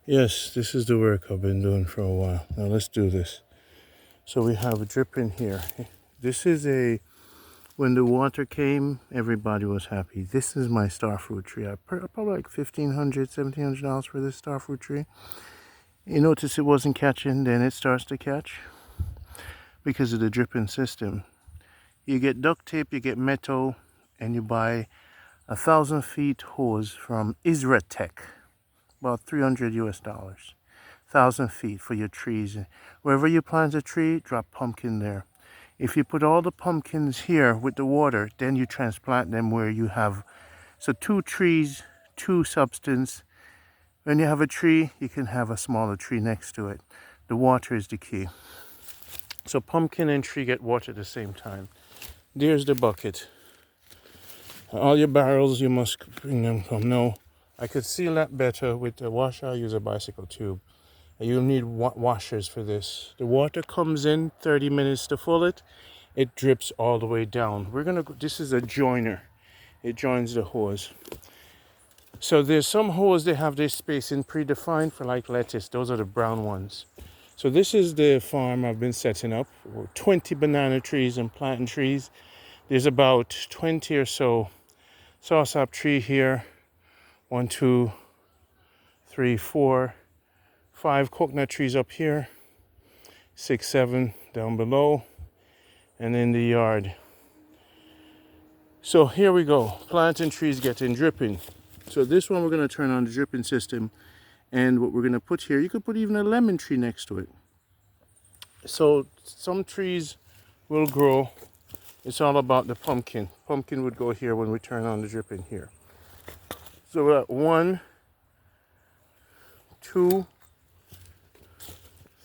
Yes, this is the work I've been doing for a while. Now let's do this. So we have a drip in here. This is when the water came, everybody was happy. This is my starfruit tree. I probably like $1,500, $1,700 for this starfruit tree. You notice it wasn't catching, then it starts to catch because of the dripping system. You get duct tape, you get metal, and you buy 1,000 feet hose from ISR Tech. About 300 US dollars. 1,000 feet for your trees. Wherever you plant a tree, drop pumpkin there. If you put all the pumpkins here with the water, then you transplant them where you have, so 2 trees, 2 substance. When you have a tree, you can have a smaller tree next to it. The water is the key. So pumpkin and tree get water at the same time. There's the bucket. All your barrels, you must bring them from. No, I could seal that better with the washer. I use a bicycle tube. You'll need washers for this. The water comes in 30 minutes to fill it. It drips all the way down. This is a joiner. It joins the hose. So there's some hose, they have this spacing predefined for like lettuce. Those are the brown ones. So this is the farm I've been setting up. 20 banana trees and plantain trees. There's about 20 or so soursop tree here. 1, 2, 3, 4, 5 coconut trees up here, 6, 7 down below, and in the yard. So here we go, planting trees getting dripping. So this one we're going to turn on the dripping system, and what we're going to put here, you could put even a lemon tree next to it. So some trees will grow. It's all about the pumpkin. Pumpkin would go here when we turn on the dripping here. So we're at 1, 2,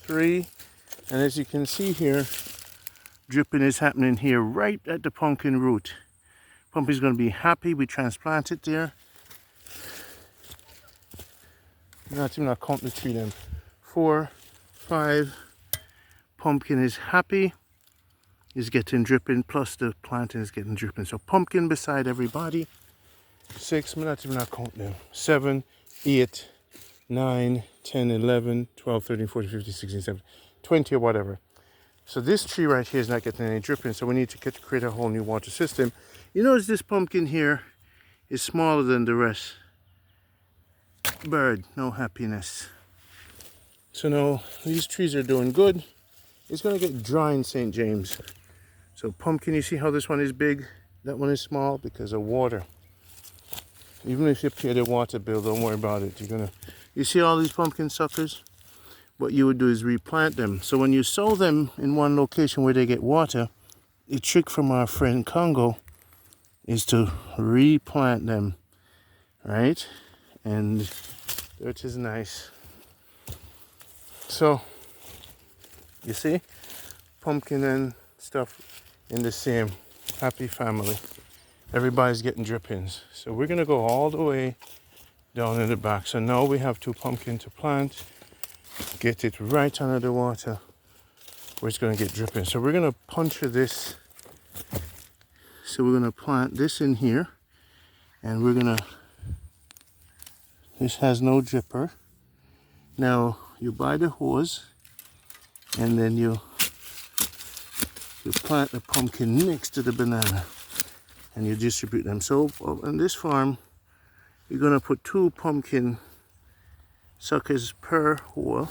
3, and as you can see here, dripping is happening here right at the pumpkin root. Pumpkin's going to be happy. We transplant it there. Not count the tree then. 4, 5. Pumpkin is happy. Is getting dripping, plus the plantain is getting dripping. So pumpkin beside everybody. 6, I'm not count them. 7, 8, 9, 10, 11, 12, 13, 14, 15, 16, 17, 20 or whatever. So this tree right here is not getting any dripping, so we need to create a whole new water system. You notice this pumpkin here is smaller than the rest. Bird, no happiness. So now these trees are doing good. It's going to get dry in St. James. So pumpkin, you see how this one is big, that one is small because of water. Even if you pay the water bill, don't worry about it. You see all these pumpkin suckers? What you would do is replant them. So when you sow them in one location where they get water, the trick from our friend Congo is to replant them, right? And it is nice. So, you see, pumpkin and stuff in the same happy family. Everybody's getting drippings. So we're gonna go all the way down in the back. So now we have 2 pumpkin to plant. Get it right under the water where it's gonna get dripping. So we're gonna puncture this. So we're gonna plant this in here, and this has no dripper. Now you buy the hose, and then you plant the pumpkin next to the banana, and you distribute them. So on this farm, you're gonna put 2 pumpkin suckers per hole.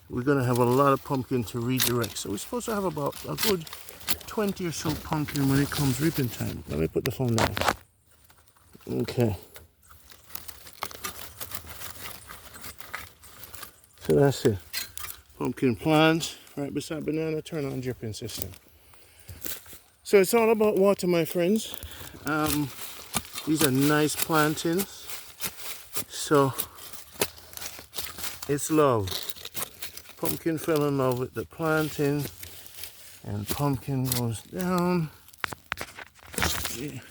We're gonna have a lot of pumpkin to redirect. So we're supposed to have about a good 20 or so pumpkin when it comes reaping time. Let me put the phone down. Okay. So that's it. Pumpkin plants right beside banana, turn on dripping system. So it's all about water, my friends. These are nice plantains. So it's love. Pumpkin fell in love with the plantain, and pumpkin goes down. Yeah.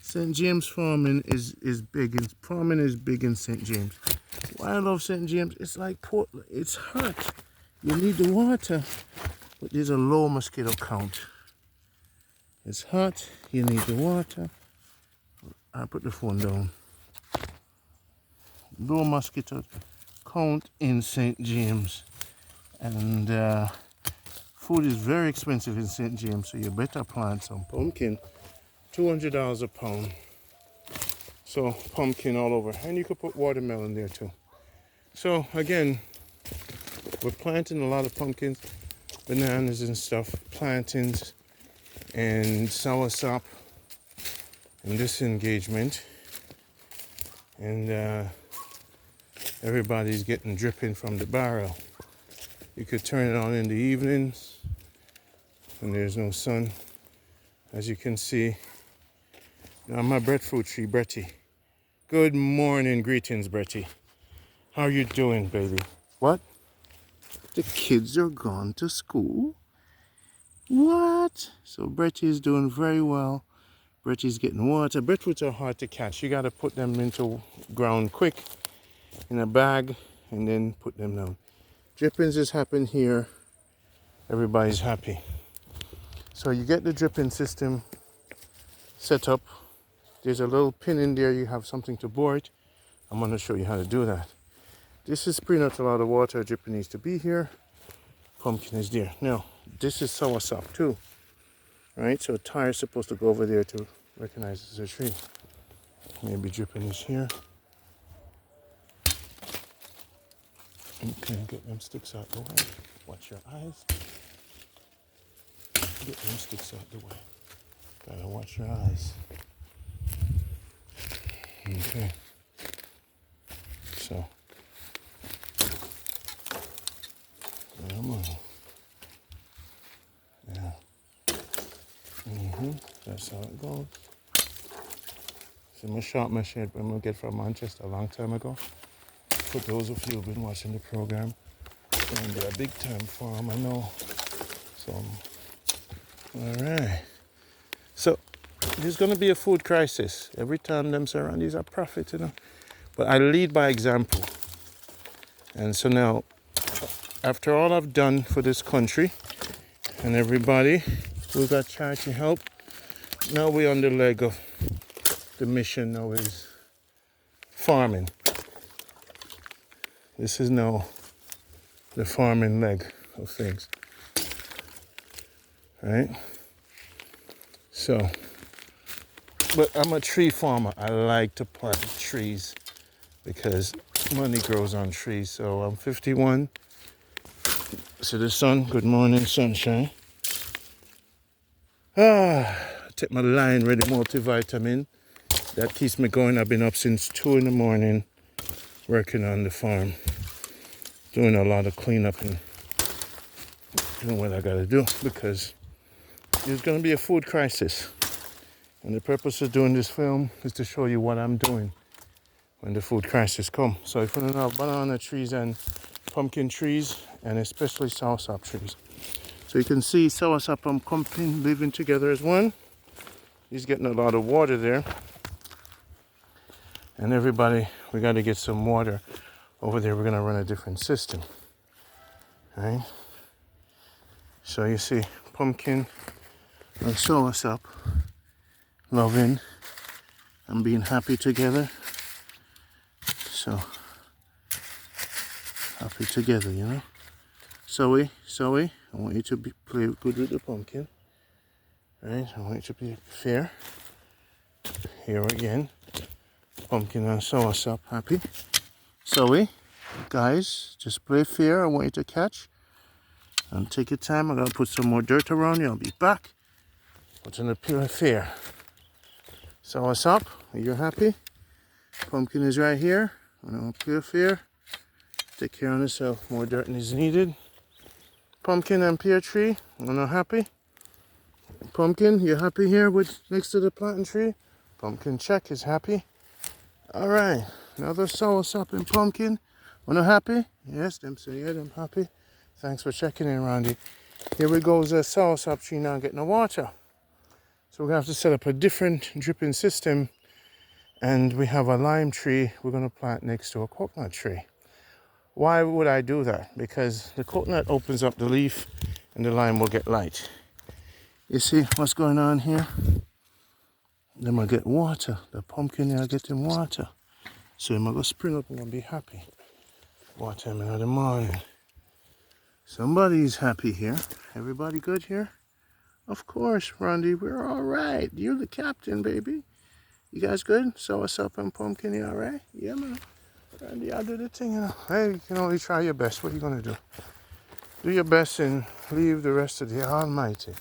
St. James farming is big. Farming is big in St. James. Why I love St. James, it's like Portland. It's hot. You need the water, but there's a low mosquito count. It's hot. You need the water. I put the phone down. low mosquito count in St. James. And food is very expensive in St. James, so you better plant some pumpkin. $200 a pound. So pumpkin all over. And you could put watermelon there too. So again, we're planting a lot of pumpkins, bananas and stuff, plantains and soursop in this engagement. And everybody's getting dripping from the barrel. You could turn it on in the evenings when there's no sun. As you can see, now my breadfruit tree, Bretty. Good morning, greetings, Bretty. How are you doing, baby? What? The kids are gone to school? What? So Bretty is doing very well. Bretty's getting water. Breadfruits are hard to catch. You got to put them into ground quick in a bag and then put them down. Drippings has happened here. Everybody's happy. So you get the dripping system set up. There's a little pin in there. You have something to bore it. I'm going to show you how to do that. This is pretty a lot of water. Dripping needs to be here. Pumpkin is there. Now, this is soursop too. Right? So a tire is supposed to go over there to recognize it's a tree. Maybe dripping is here. Okay, get them sticks out the way. Watch your eyes. Get them sticks out the way. Gotta watch your eyes. Okay. So. Come on. Yeah. That's how it goes. See my shop my shed when we get from Manchester a long time ago. For those of you who've been watching the program, and they're a big time farm, I know. So, alright. So, there's going to be a food crisis. Every time them surroundings are profit, you know. But I lead by example. And so now, after all I've done for this country, and everybody who got tried to help, now we're on the leg of the mission now is farming. This is now the farming leg of things. Right? So, but I'm a tree farmer. I like to plant trees because money grows on trees. So I'm 51. So the sun, good morning, sunshine. Take my Lion Ready multivitamin. That keeps me going. I've been up since 2 in the morning working on the farm. Doing a lot of cleanup and doing what I gotta do because there's gonna be a food crisis. And the purpose of doing this film is to show you what I'm doing when the food crisis comes. So if you don't have banana trees and pumpkin trees and especially soursop trees. So you can see soursop and pumpkin living together as one. He's getting a lot of water there. And everybody, we got to get some water. Over there, we're going to run a different system. Right? So you see pumpkin and soursop loving and being happy together. So, happy together, you know. Zoe, I want you to play good with the pumpkin. Right? I want you to be fair. Here again. Pumpkin and soursop happy. Zoe, guys, just play fair. I want you to catch. And take your time. I'm going to put some more dirt around you. I'll be back. What's in the pure fair? Soursop, are you happy? Pumpkin is right here. I'm going to play fair. Take care of yourself. More dirt is needed. Pumpkin and pear tree, are you happy? Pumpkin, you happy here with next to the plantain tree? Pumpkin check is happy. All right, another soursop and pumpkin. Are you happy? Yes, them say yeah, I'm happy. Thanks for checking in, Randy. Here we go, the soursop tree now getting the water. So we're gonna have to set up a different dripping system. And we have a lime tree we're gonna plant next to a coconut tree. Why would I do that? Because the coconut opens up the leaf and the lime will get light. You see what's going on here? Then I get water. The pumpkin are getting water. So I'm gonna spring up and gonna be happy. Water him in the morning. Somebody's happy here. Everybody good here? Of course, Randy, we're all right. You're the captain, baby. You guys good? Soursop and pumpkin, you all right? Yeah, man. Randy, I'll do the thing, you know. Hey, you can only try your best. What are you gonna do? Do your best and leave the rest of the Almighty.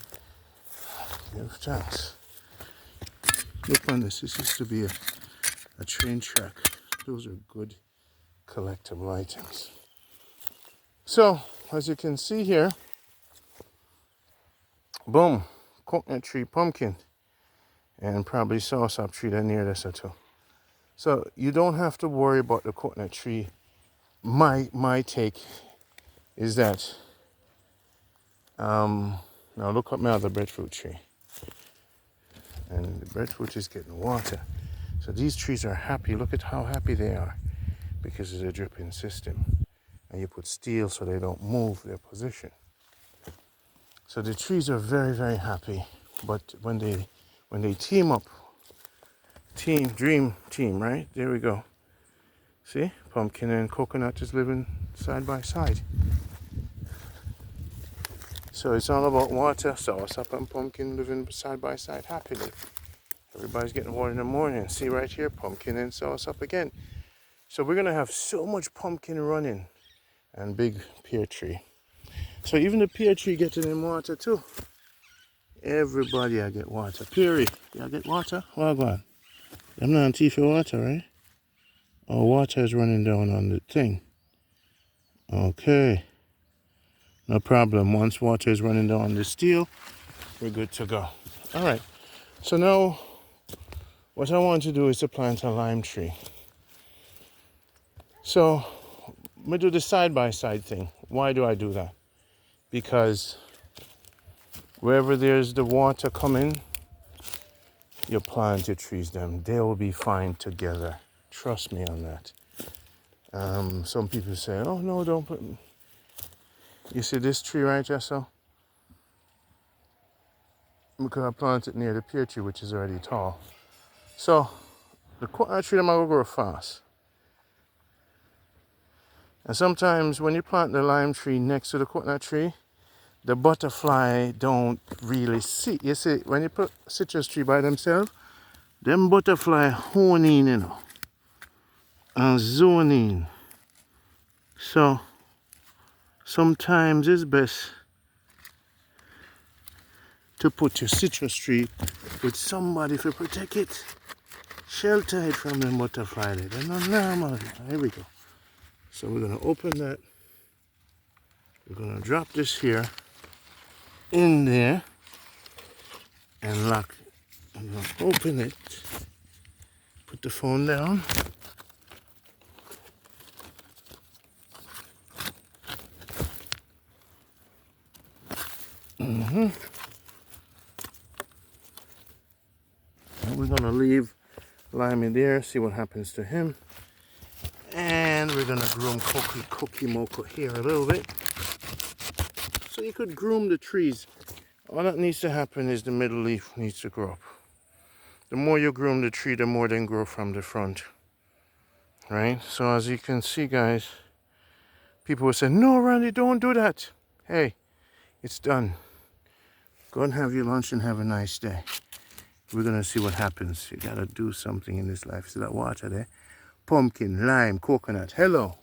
Give thanks. Look on this. This used to be a train track. Those are good collectible items. So, as you can see here, boom, coconut tree, pumpkin, and probably soursop tree that near this or two. So you don't have to worry about the coconut tree. My take is that, now look at my other breadfruit tree. And the breadfruit is getting water. So these trees are happy. Look at how happy they are because of the dripping system. And you put steel so they don't move their position. So the trees are very, very happy. But when they team up, dream team, right? There we go. See, pumpkin and coconut is living side by side. So it's all about water. Soursop and pumpkin living side by side happily. Everybody's getting water in the morning. See right here, pumpkin and soursop again. So we're gonna have so much pumpkin running, and big pear tree. So even the pear tree getting in water too. Everybody I get water. Peary, y'all get water? Well, go on. I'm not on tea for water, right? Oh, water is running down on the thing. Okay. No problem. Once water is running down the steel, we're good to go. All right. So now, what I want to do is to plant a lime tree. So, I'm going to do the side-by-side thing. Why do I do that? Because wherever there's the water coming, you plant your trees them. They will be fine together. Trust me on that. Some people say, oh no, don't put... You see this tree right, Jessel? Because I planted near the pear tree, which is already tall. So, the coconut tree, I'm going to grow fast. And sometimes when you plant the lime tree next to the coconut tree, the butterfly don't really see. You see, when you put citrus tree by themselves, them butterfly hone in, you know, and zone in. So, sometimes it's best to put your citrus tree with somebody to protect it. Shelter it from the butterfly. They're not normal. Here we go. So we're going to open that. We're going to drop this here in there and lock. I'm going to open it. Put the phone down. And we're going to leave Lime in there, see what happens to him. And we're going to groom Cookie Mocha here a little bit. So you could groom the trees. All that needs to happen is the middle leaf needs to grow up. The more you groom the tree, the more they grow from the front. Right? So as you can see, guys, people will say, no, Randy, don't do that. Hey, it's done. Go and have your lunch and have a nice day. We're going to see what happens. You got to do something in this life. See that water there? Pumpkin, lime, coconut. Hello.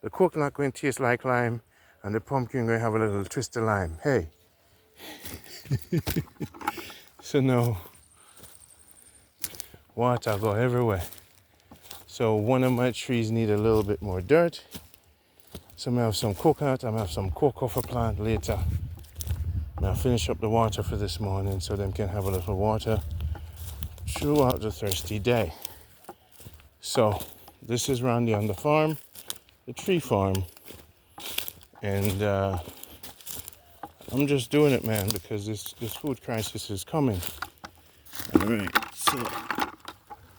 The coconut going to taste like lime, and the pumpkin going to have a little twist of lime. Hey. So no, water go everywhere. So one of my trees need a little bit more dirt. So I'm going to have some coconut. I'm going to have some cocoa for plant later. I'll finish up the water for this morning so them can have a little water throughout the thirsty day. So this is Randy on the farm, the tree farm, and I'm just doing it, man, because this food crisis is coming. All right, so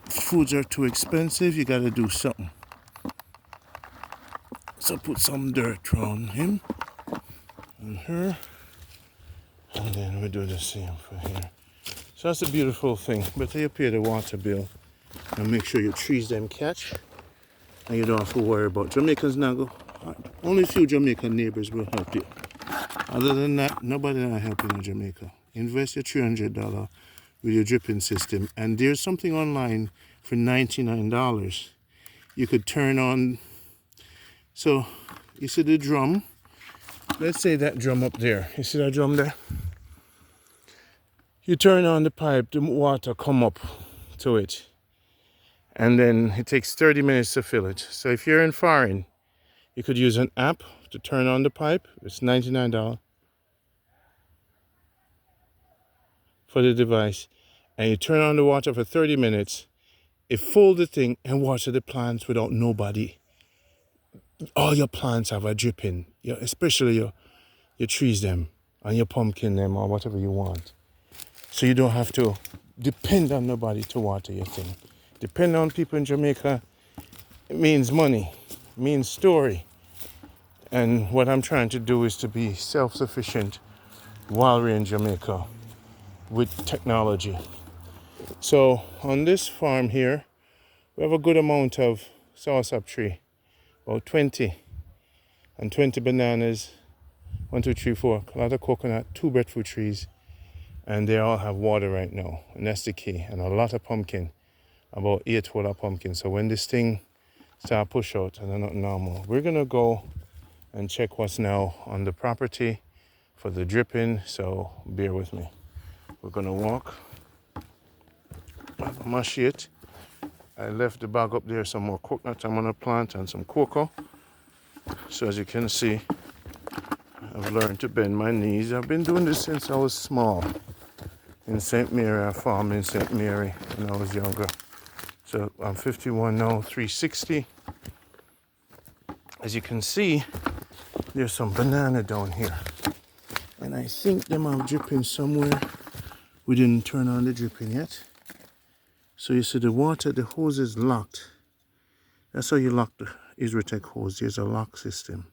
foods are too expensive. You got to do something. So put some dirt on him and her. And then we do the same for here. So that's a beautiful thing. But you pay the water bill and make sure your trees them catch. And you don't have to worry about Jamaicans now. Only a few Jamaican neighbors will help you. Other than that, nobody will help you in Jamaica. Invest your $300 with your dripping system. And there's something online for $99. You could turn on, so you see the drum. Let's say that drum up there. You see that drum there? You turn on the pipe, the water come up to it. And then it takes 30 minutes to fill it. So if you're in foreign, you could use an app to turn on the pipe. It's $99 for the device. And you turn on the water for 30 minutes. It fills the thing and water the plants without nobody. All your plants have a dripping, especially your trees them and your pumpkin them or whatever you want. So you don't have to depend on nobody to water your thing. Depend on people in Jamaica, it means money, it means story. And what I'm trying to do is to be self-sufficient while we're in Jamaica with technology. So on this farm here, we have a good amount of soursop tree, about 20, and 20 bananas, 1, 2, 3, 4, a lot of coconut, 2 breadfruit trees, and they all have water right now, and that's the key, and a lot of pumpkin, about 8 full of pumpkin. So when this thing start push out, and they're not normal, we're gonna go and check what's now on the property for the dripping, so bear with me. We're gonna walk, mush it. I left the bag up there, some more coconut I'm gonna plant and some cocoa. So as you can see, I've learned to bend my knees. I've been doing this since I was small. In St. Mary, I farmed in St. Mary when I was younger. So I'm 51 now, 360. As you can see, there's some banana down here. And I think them are dripping somewhere. We didn't turn on the dripping yet. So you see the water, the hose is locked. That's how you lock the ISR Tech hose. There's a lock system.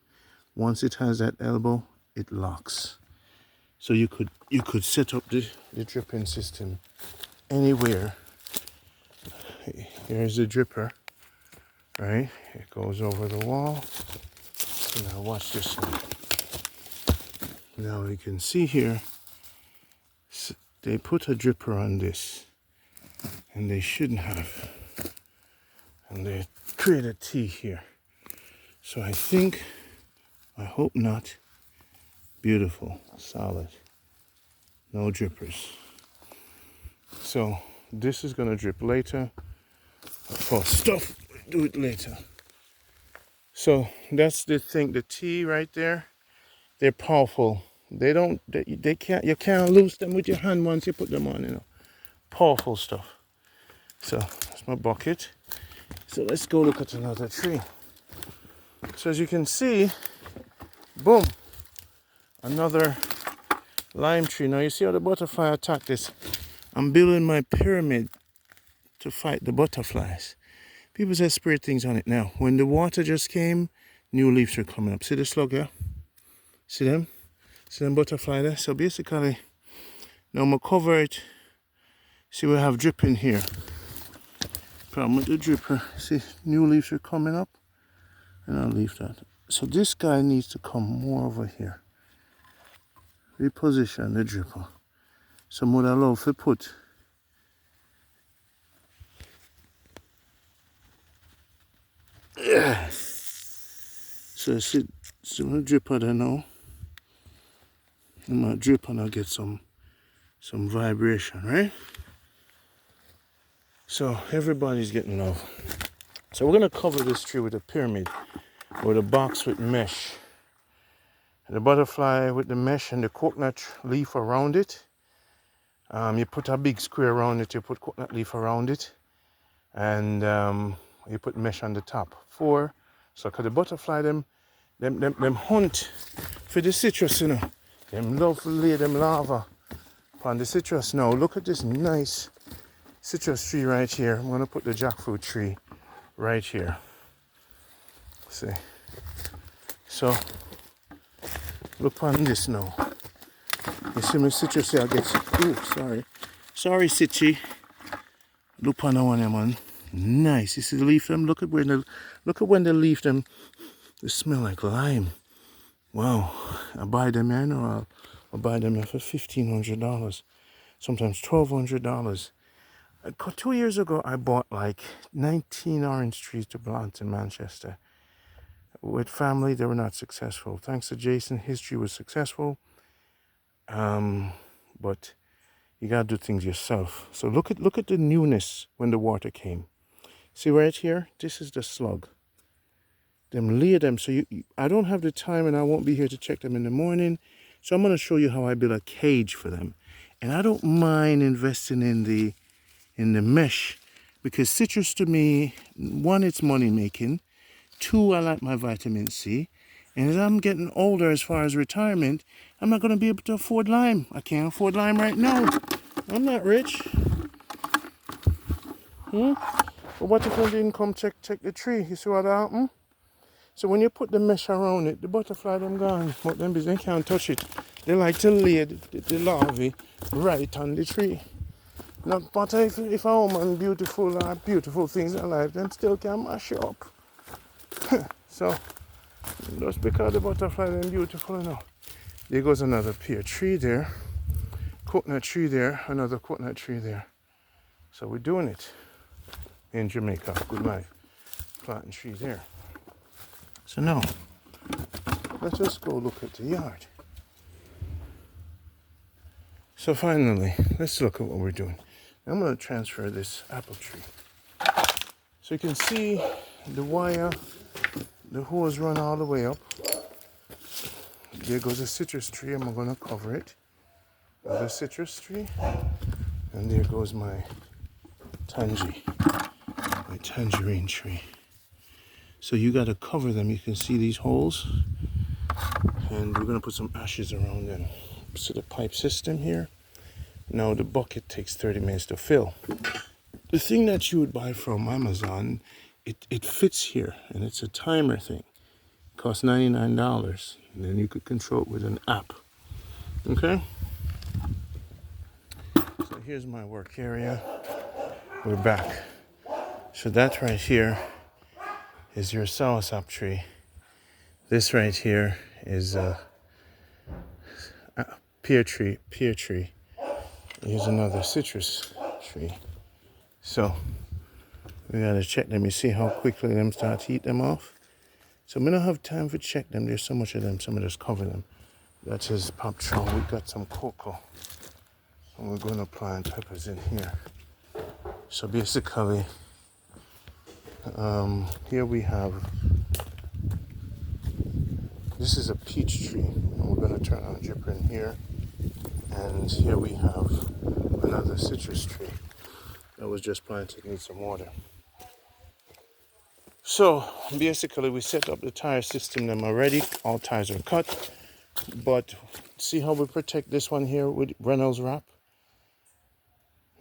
Once it has that elbow, it locks. So you could set up the dripping system anywhere. Here's the dripper, right? It goes over the wall. So now watch this one. Now you can see here, they put a dripper on this. And they shouldn't have. And they create a T here. So I hope not. Beautiful, solid, no drippers. So this is gonna drip later. For stuff, do it later. So that's the thing, the T right there. They're powerful. They can't, you can't lose them with your hand once you put them on, Powerful stuff. So that's my bucket. So let's go look at another tree. So as you can see, boom, another lime tree. Now you see how the butterfly attacked this. I'm building my pyramid to fight the butterflies. People say spray things on it now. When the water just came, new leaves are coming up. See the slug here? See them? See them butterfly there? So basically, now I'm gonna cover it. See, we have dripping here. Problem with the dripper, see, new leaves are coming up, and I'll leave that. So this guy needs to come more over here. Reposition the dripper. So what I love to put so see, the dripper there now. And my drip and I'll get some vibration, right? So everybody's getting love. So we're gonna cover this tree with a pyramid, with a box with mesh. The butterfly with the mesh and the coconut leaf around it. You put a big square around it, you put coconut leaf around it, and you put mesh on the top. 4. So cause the butterfly them hunt for the citrus, Them love to lay them larvae upon the citrus. Now look at this nice citrus tree right here. I'm gonna put the jackfruit tree right here. See. So look on this now. You see my citrus here, I get, ooh, sorry, citry. Look on that one, man. Nice. You see the leaf them? Look at when they leaf them. They smell like lime. Wow. I buy them in, or I'll buy them for $1,500. Sometimes $1,200. 2 years ago, I bought like 19 orange trees to plant in Manchester. With family, they were not successful. Thanks to Jason, his tree was successful. But you gotta do things yourself. So look at the newness when the water came. See right here? This is the slug. Them lay them. So I don't have the time, and I won't be here to check them in the morning. So I'm gonna show you how I build a cage for them. And I don't mind investing in the mesh, because citrus to me, one, it's money making. Two, I like my vitamin C. And as I'm getting older, as far as retirement, I'm not going to be able to afford lime. I can't afford lime right now. I'm not rich. But what if I didn't come check the tree? You see what happened? So when you put the mesh around it, the butterfly, them gone. But them they can't touch it. They like to lay the larvae right on the tree. Not, but if a woman beautiful things in life, them still can mash you up. So just because the butterfly is beautiful enough. There goes another pear tree there, coconut tree there, another coconut tree there. So we're doing it in Jamaica. Good life. Planting trees there. So now, let's just go look at the yard. So finally, let's look at what we're doing. I'm going to transfer this apple tree. So you can see the wire, the hose run all the way up. There goes a citrus tree. I'm going to cover it with a citrus tree. And there goes my tangerine tree. So you got to cover them. You can see these holes. And we're going to put some ashes around them. So the pipe system here. Now the bucket takes 30 minutes to fill. The thing that you would buy from Amazon, it fits here, and it's a timer thing. It costs $99, and then you could control it with an app. Okay? So here's my work area. We're back. So that right here is your soursop tree. This right here is a pear tree. Here's another citrus tree. So we gotta check them. You see how quickly them start to eat them off? So we don't have time to check them. There's so much of them, so I'm gonna just cover them. That's his pop tree. We got some cocoa. And we're gonna plant peppers in here. So basically, here we have, this is a peach tree. And we're gonna turn on a dripper in here. And here we have another citrus tree that was just planted, needs some water. So basically we set up the tire system them already. All tires are cut. But see how we protect this one here with Reynolds wrap?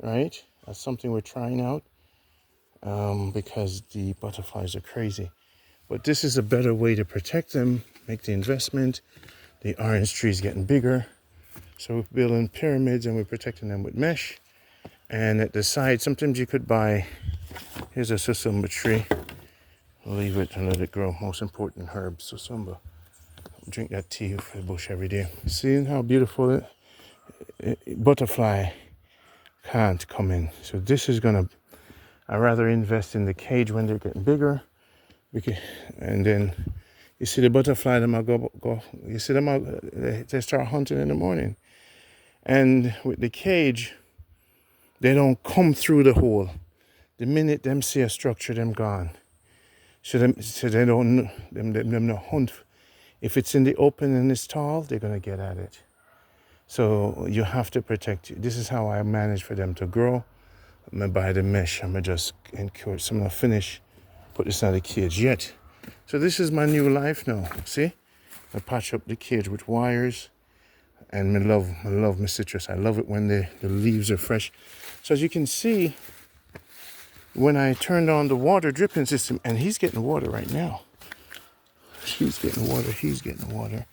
Right? That's something we're trying out because the butterflies are crazy. But this is a better way to protect them, make the investment. The orange tree is getting bigger. So we're building pyramids and we're protecting them with mesh. And at the side, sometimes you could buy, here's a susumba tree. Leave it and let it grow. Most important herb, susumba. Drink that tea for the bush every day. Seeing how beautiful butterfly can't come in. So this is gonna, I rather invest in the cage when they're getting bigger. And then you see the butterfly, them go. You see them they start hunting in the morning. And with the cage, they don't come through the hole. The minute them see a structure, them gone. So they don't them no hunt. If it's in the open and it's tall, they're gonna get at it. So you have to protect it. This is how I manage for them to grow. I'm gonna buy the mesh. I'm gonna just encourage. So I'm gonna finish. Put this in the cage yet. So this is my new life now. See, I patch up the cage with wires. And I love my citrus. I love it when the leaves are fresh. So as you can see, when I turned on the water dripping system, and he's getting water right now. She's getting water, he's getting water.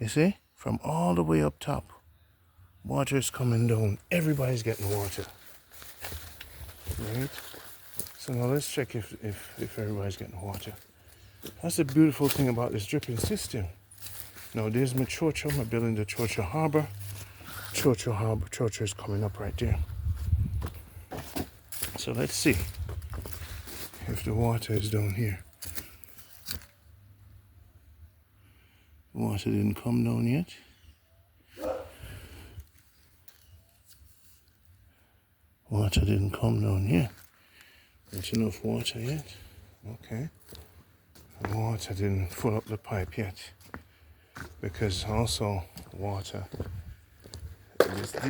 You see? From all the way up top. Water is coming down. Everybody's getting water. Right? So now let's check if everybody's getting water. That's the beautiful thing about this dripping system. Now there's my chocho. I'm building the chocho harbor. Chocho is coming up right there. So let's see if the water is down here. Water didn't come down yet. Water didn't come down here. Not enough water yet. Okay. The water didn't fill up the pipe yet. Because also water,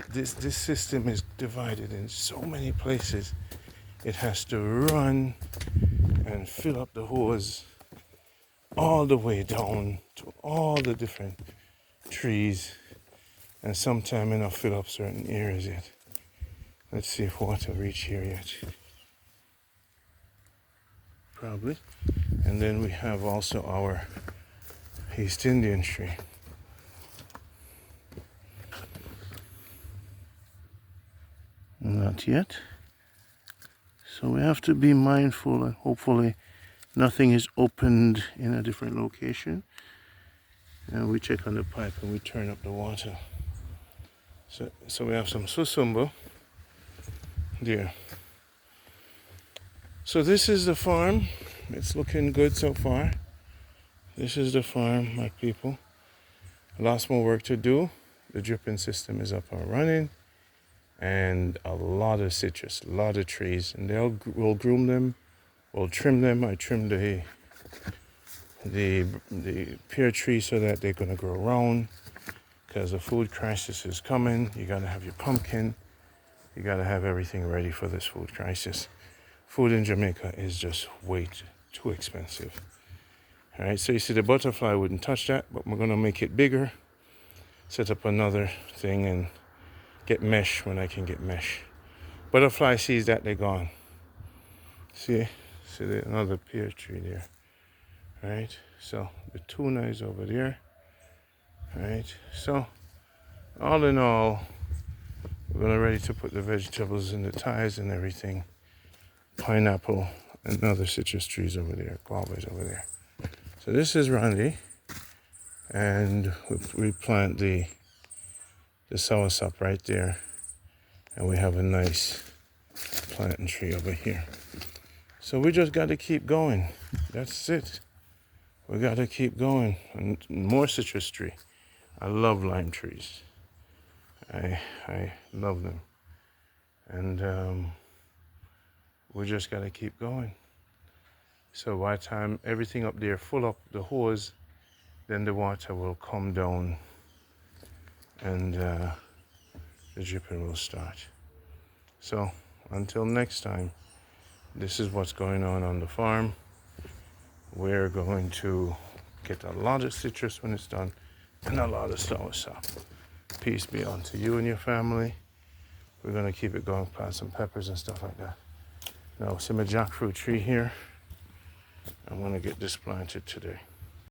this system is divided in so many places. It has to run and fill up the hose all the way down to all the different trees, and sometimes may not fill up certain areas yet. Let's see if water reach here yet. Probably. And then we have also our East Indian tree. Not yet. So we have to be mindful, and hopefully nothing is opened in a different location. And we check on the pipe and we turn up the water. So we have some susumbo there. So this is the farm. It's looking good so far. This is the farm, my people. Lots more work to do. The dripping system is up and running. And a lot of citrus, a lot of trees. And we'll groom them, we'll trim them. I trimmed the pear tree so that they're gonna grow round, because the food crisis is coming. You gotta have your pumpkin. You gotta have everything ready for this food crisis. Food in Jamaica is just way too expensive. All right, so you see the butterfly wouldn't touch that, but we're gonna make it bigger, set up another thing and get mesh when I can get mesh. Butterfly sees that, they're gone. See there's another pear tree there. All right, so the tuna is over there. All right, so all in all, we're gonna ready to put the vegetables in the ties and everything. Pineapple and other citrus trees over there, guavas over there. So this is Randy, and we plant the soursop right there, and we have a nice plantain tree over here. So we just got to keep going. That's it. We got to keep going. And more citrus tree. I love lime trees. I love them, and we just got to keep going. So by the time everything up there full up the hose, then the water will come down and the dripping will start. So until next time, this is what's going on the farm. We're going to get a lot of citrus when it's done and a lot of soursop. Peace be unto you and your family. We're going to keep it going, plant some peppers and stuff like that. Now, see my jackfruit tree here. I'm going to get this planted today.